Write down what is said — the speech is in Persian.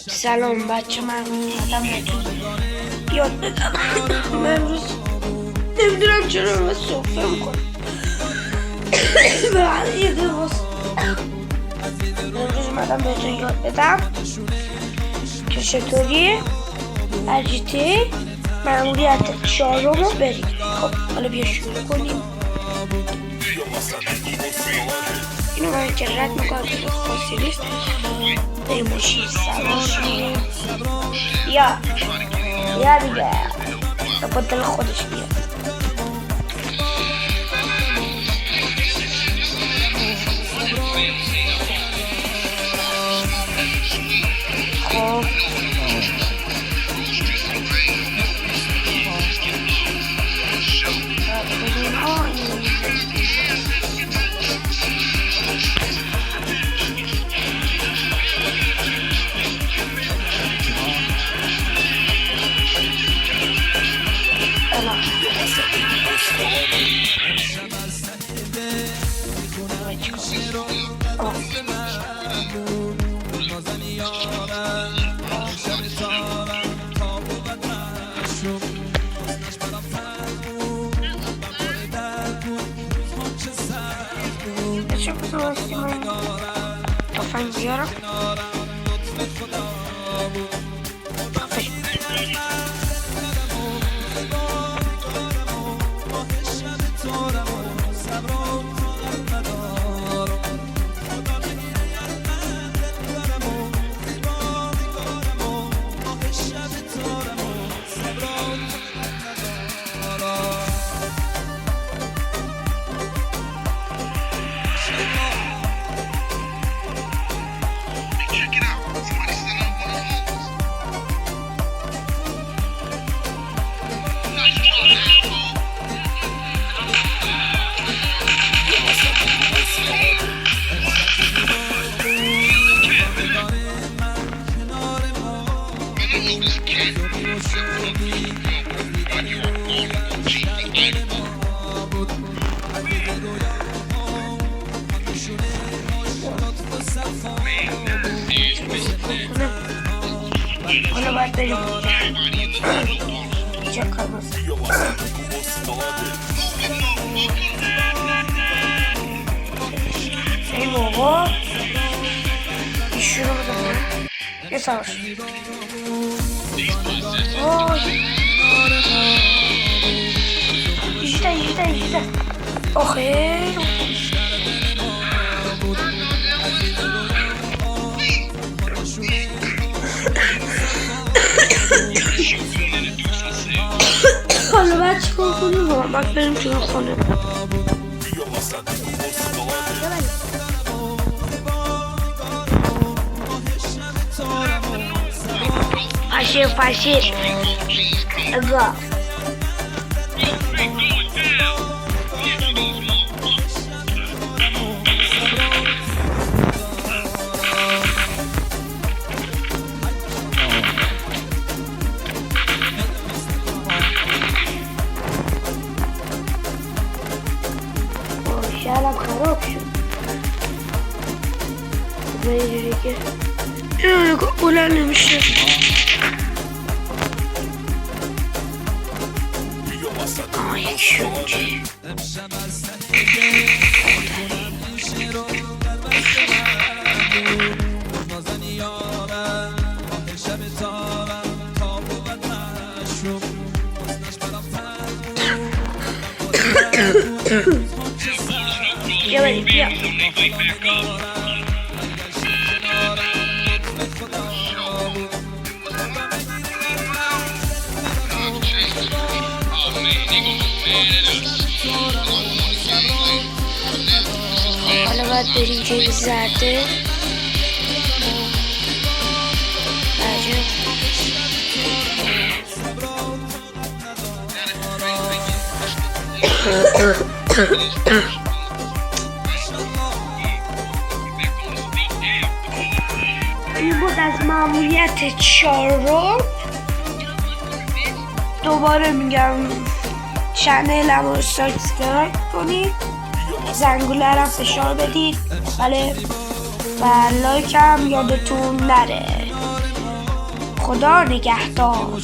سلام بچه، من اومدم بهتون یاد بدم. من امروز نمیدونم چرا من صحبه میکنم. امروز اومدم بهتون یاد بدم که چطوری اجیتی معمولیت 4 رو برید. خب حالا بیا شروع کنیم. اینو من که رد میکنم که خاصی نیست. بریم سوار یا دیگه با دل خودش بیاد. خب تفنگ بیارم. حالا باید بریم اینجا کارماست. ای بابا شروع بکنم یه سواش. ایجده آخه حالا باید چیکار کنیم؟ باید بریم توی خونه. فشیر اگه شهرم خراب شد. اینجوری که اینو نگاه بلند نمیشه. یک شونجی بیا بریم بیا. حالا باید بریم جای زرده. این بود از معمولیت 4. دوباره میگم چنلم رو سابسکرایب کنید، زنگوله رو فشار بدید، بله، و لایک هم یادتون نره. خدا نگهدار.